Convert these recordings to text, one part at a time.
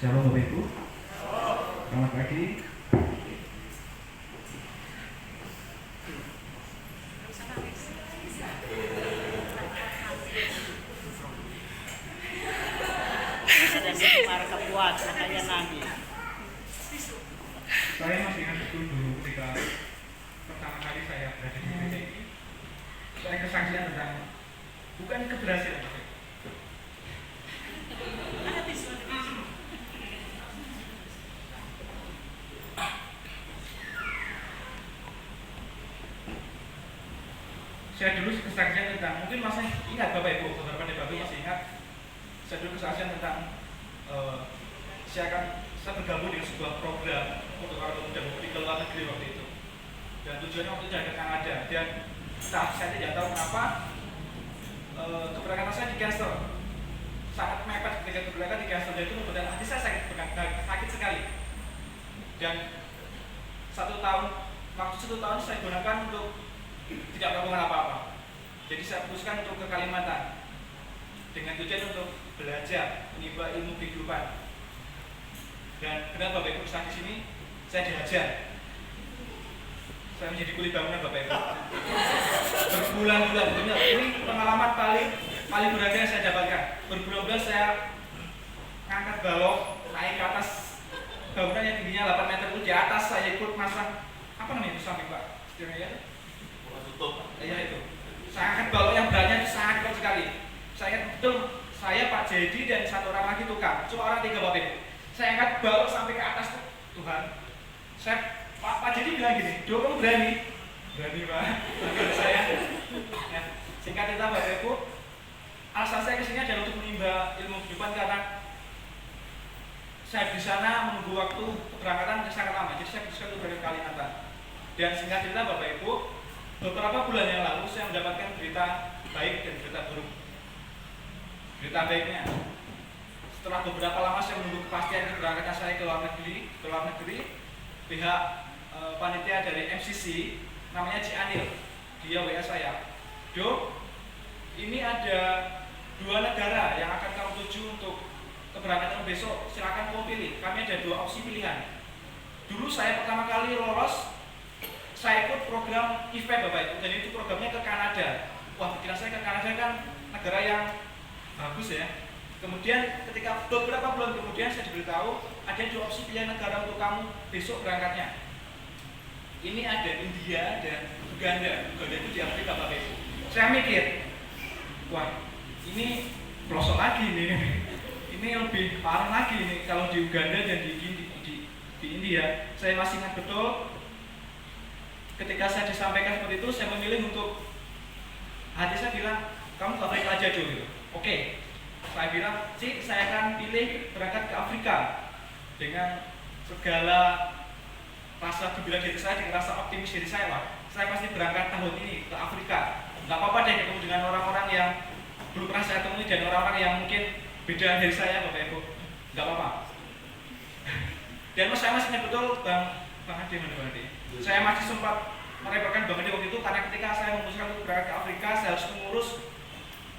Shalom Bapak Ibu, selamat pagi. Saya masih ingat betul dulu ketika pertama kali saya berada di gereja ini, saya kesaksian tentang bukan keberhasilan. Saya dulu kesaksian tentang, mungkin masih ingat Bapak Ibu, beberapa dari Bapak Ibu masih ingat. Saya dulu kesaksian tentang saya bergabung dengan sebuah program untuk orang muda di luar negeri waktu itu. Dan tujuannya waktu itu ke Kanada. Dan saya tidak tahu kenapa keberangkatan saya di cancel. Sangat mepet ketika keberangkatan di cancel. Dan itu membuat hati saya sakit sekali. Dan 1 tahun, waktu 1 tahun saya gunakan untuk tidak melakukan apa-apa. Jadi saya putuskan untuk ke Kalimantan dengan tujuan untuk belajar menimba ilmu kehidupan. Dan kenapa Bapak Ibu di sini saya dihajar. Saya menjadi kuli bangunan Bapak Ibu. Berbulan-bulan, benar. Ini pengalaman paling berharga yang saya dapatkan. Berbulan-bulan saya ngangkat balok naik ke atas bangunan yang tingginya 8 meter itu, di atas saya ikut masang apa namanya itu samping Pak? Istilahnya tutup. Iya itu. Saya angkat balok yang beratnya itu sangat kuat sekali. Saya ingat betul, saya Pak Jadi dan 1 orang lagi tukang. Cuma orang 3 Bapak Ibu. Saya angkat balok sampai ke atas tuh, Tuhan. Pak Jadi bilang gini, "Do, kamu berani?" Berani Pak. Saya. Ya, singkat cerita Bapak Ibu, alasan saya kesini adalah untuk menimba ilmu kehidupan karena saya di sana menunggu waktu keberangkatan yang sangat lama. Jadi saya bisa untuk berangkat ke Kalimantan. Dan singkat cerita Bapak Ibu, beberapa bulan yang lalu saya mendapatkan berita baik dan berita buruk. Berita baiknya, setelah beberapa lama saya menunggu kepastian keberangkatan saya ke luar negeri, pihak panitia dari MCC namanya Cianil, dia WA saya, "Do, ini ada 2 negara yang akan kamu tuju untuk keberangkatan besok, silakan kamu pilih. Kami ada 2 opsi pilihan." Dulu saya pertama kali lolos, saya ikut program event Bapak Ibu, dan itu programnya ke Kanada. Wah, pikiran saya ke Kanada kan negara yang bagus ya. Kemudian ketika beberapa bulan kemudian saya diberitahu ada 2 opsi pilihan negara untuk kamu besok berangkatnya. Ini ada India dan Uganda. Uganda itu di Afrika Bapak Ibu. Saya mikir, wah ini pelosok lagi nih. Ini lebih parah lagi nih kalau di Uganda dan di India. Saya masih ingat betul ketika saya disampaikan seperti itu, saya memilih untuk, hati saya bilang, "Kamu ke Afrika aja dulu." Gitu. Oke. Saya bilang, "Cik, saya akan pilih berangkat ke Afrika." Dengan segala rasa gembira diri saya, dengan rasa optimis diri saya, Pak, saya pasti berangkat tahun ini ke Afrika. Gak apa-apa deh ketemu dengan orang-orang yang belum pernah saya temui dan orang-orang yang mungkin beda dari saya, Bapak Ibu. Gak apa-apa. Dan saya masih ingat betul Bang Ade, Bang Ade. Saya masih sempat merepotkan Bang Ade waktu itu karena ketika saya memutuskan untuk berangkat ke Afrika, saya harus mengurus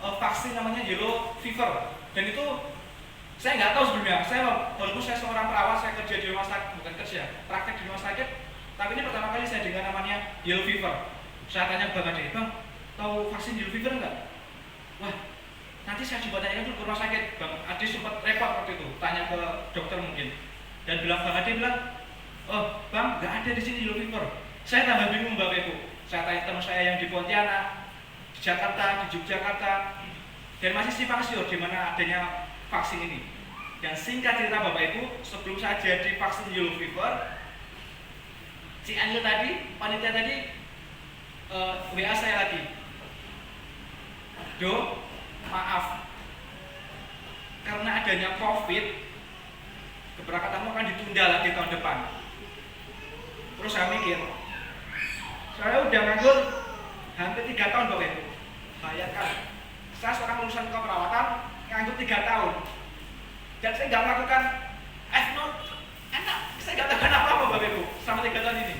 vaksin namanya yellow fever. Dan itu saya nggak tahu sebelumnya. Walaupun saya seorang perawat, saya kerja di rumah sakit, bukan kerja, praktek di rumah sakit. Tapi ini pertama kali saya dengar namanya yellow fever. Saya tanya Bang Ade, "Bang, tahu vaksin yellow fever nggak?" Wah, nanti saya coba tanyakan dulu ke rumah sakit. Bang Ade sempat repot waktu itu, tanya ke dokter mungkin. Dan Bang Ade bilang, "Oh Bang, nggak ada di sini yellow fever." Saya tambah bingung Bapak Ibu. Saya tanya teman saya yang di Pontianak, di Jakarta, di Yogyakarta, dan masih simpang siur di mana adanya vaksin ini. Dan singkat cerita Bapak Ibu, sebelum saya jadi vaksin yellow fever, si Anil tadi, panitia tadi WA saya lagi, "Do, maaf, karena adanya COVID, keberangkatanmu akan ditunda lagi tahun depan." Terus saya mikir, saya udah nganggur hampir 3 tahun Bapak Ibu. Bayangkan, saya seorang lulusan keperawatan nganggur 3 tahun. Dan saya nggak melakukan enak, saya nggak lakukan apa-apa Bapak Ibu selama 3 tahun ini.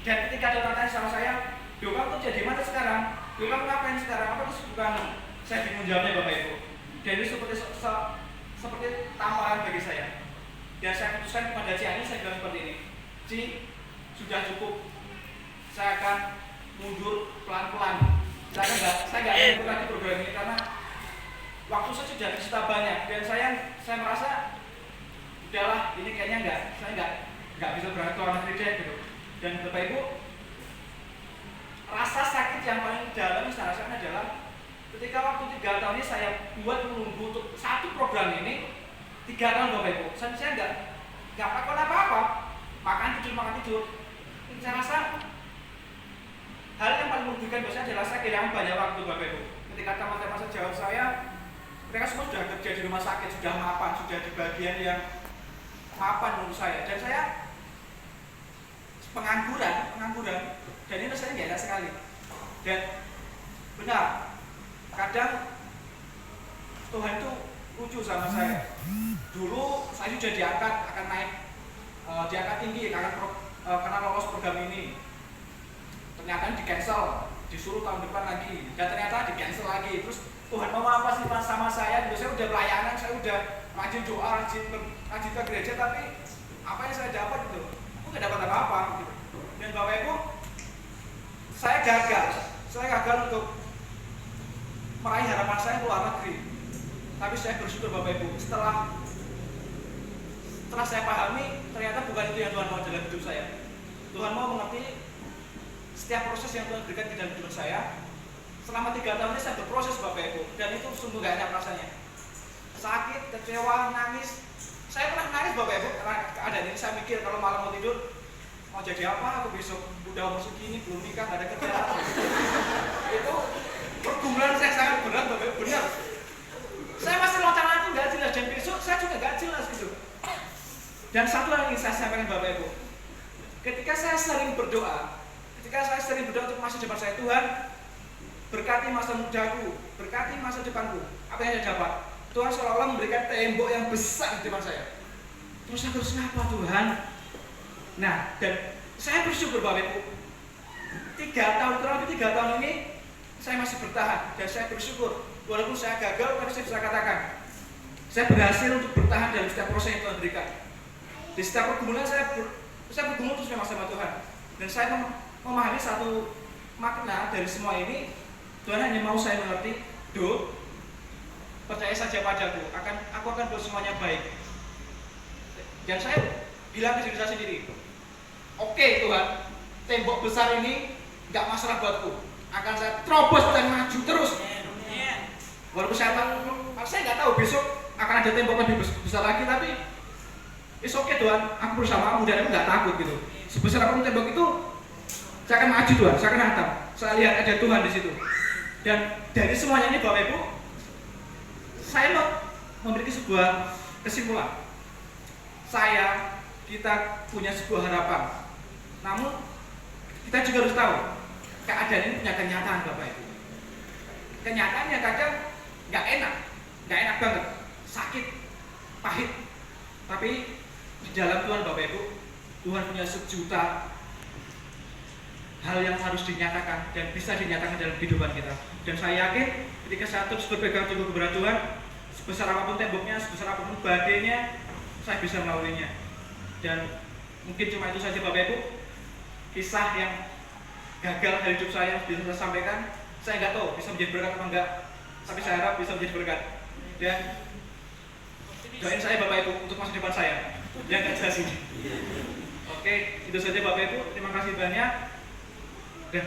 Dan ketika ada orang tanya sama saya, "Do, kamu tuh jadi mana sekarang? Do, kamu ngapain sekarang? Apa kesibukan?" Saya bingung jawabnya Bapak Ibu. Dan ini seperti seperti tamparan bagi saya. Dan saya putuskan kepada Ci Ani, saya bilang seperti ini, Ci, sudah cukup, saya akan mundur pelan-pelan. Saya nggak ikut lagi program ini karena waktu saya sudah disita banyak dan saya merasa udahlah ini kayaknya saya nggak bisa berangkat ke luar negeri deh gitu. Dan Bapak Ibu, rasa sakit yang paling dalam saya rasakan adalah ketika waktu 3 tahun ini saya buat menunggu untuk satu program ini 3 tahun Bapak Ibu. Saya nggak lakukan apa-apa, makan tidur. Saya rasa hal yang paling merugikan buat saya adalah saya kehilangan banyak waktu Bapak Ibu. Ketika teman-teman sejauh saya, mereka semua sudah kerja di rumah sakit, sudah mapan, sudah di bagian yang mapan menurut saya. Dan saya pengangguran, dan ini rasanya nggak enak sekali. Dan benar, kadang Tuhan itu lucu sama saya. Dulu saya sudah diangkat, akan naik, diangkat tinggi karena lolos program ini. Ternyata di cancel, disuruh tahun depan lagi, dan ternyata di cancel lagi. Terus Tuhan mau apa sih Mas sama saya? Saya udah pelayanan, saya udah rajin doa, rajin ke gereja, tapi apa yang saya dapat gitu? Aku nggak dapat apa-apa gitu. Dan Bapak Ibu, saya gagal untuk meraih harapan saya ke luar negeri. Tapi saya bersyukur Bapak Ibu, setelah saya pahami, ternyata bukan itu yang Tuhan mau dalam hidup saya. Tuhan mau mengerti setiap proses yang Tuhan berikan di dalam hidup saya. Selama 3 tahun ini saya berproses Bapak Ibu, dan itu sungguh gak enak rasanya. Sakit, kecewa, nangis. Saya pernah nangis Bapak Ibu karena keadaan ini. Saya mikir kalau malam mau tidur, mau jadi apa aku besok, udah umur segini belum nikah, gak ada kerjaan. Itu pergumulan saya sangat berat Bapak Ibu, benar. Saya masih loncat-loncat gak jelas, dan besok saya juga gak jelas gitu. Dan satu yang ingin saya sampaikan Bapak Ibu, ketika saya sering berdoa untuk masa depan saya, Tuhan berkati masa mudaku, berkati masa depanku. Apa yang saya dapat? Tuhan seolah-olah memberikan tembok yang besar di depan saya. Terus saya harus apa Tuhan? Nah, dan saya bersyukur Bapak Ibu, 3 tahun ini saya masih bertahan, dan saya bersyukur walaupun saya gagal, tapi saya bisa katakan saya berhasil untuk bertahan dalam setiap proses yang Tuhan berikan. Di setiap pergumulan saya bergumul terus memang sama Tuhan, dan saya memahami satu makna dari semua ini. Tuhan hanya mau saya mengerti, percaya saja padaku, aku akan buat semuanya baik. Dan saya bilang ke diri saya sendiri, oke Tuhan, tembok besar ini nggak masalah buatku, akan saya terobos dan maju terus. Walaupun saya nggak tahu besok akan ada tembok lebih besar lagi, tapi oke Tuhan, aku bersamamu dan aku nggak takut gitu. Sebesar apapun tembok itu, saya akan maju Tuhan, saya akan hantam. Saya lihat ada Tuhan di situ. Dan dari semuanya ini Bapak Ibu, saya memiliki sebuah kesimpulan. Kita punya sebuah harapan. Namun kita juga harus tahu keadaan ini punya kenyataan Bapak Ibu. Kenyataannya kadang nggak enak banget, sakit, pahit. Tapi di dalam Tuhan Bapak Ibu, Tuhan punya sejuta hal yang harus dinyatakan dan bisa dinyatakan dalam kehidupan kita. Dan saya yakin ketika saya terus berpegang teguh kepada Tuhan, sebesar apapun temboknya, sebesar apapun badainya, saya bisa melaluinya. Dan mungkin cuma itu saja Bapak Ibu, kisah yang gagal dari hidup saya bisa saya sampaikan. Saya nggak tahu bisa menjadi berkat atau enggak, tapi saya harap bisa menjadi berkat. Dan doain saya Bapak Ibu untuk masa depan saya yang nggak jelas ini. Oke, itu saja Bapak Ibu. Terima kasih banyak. Dan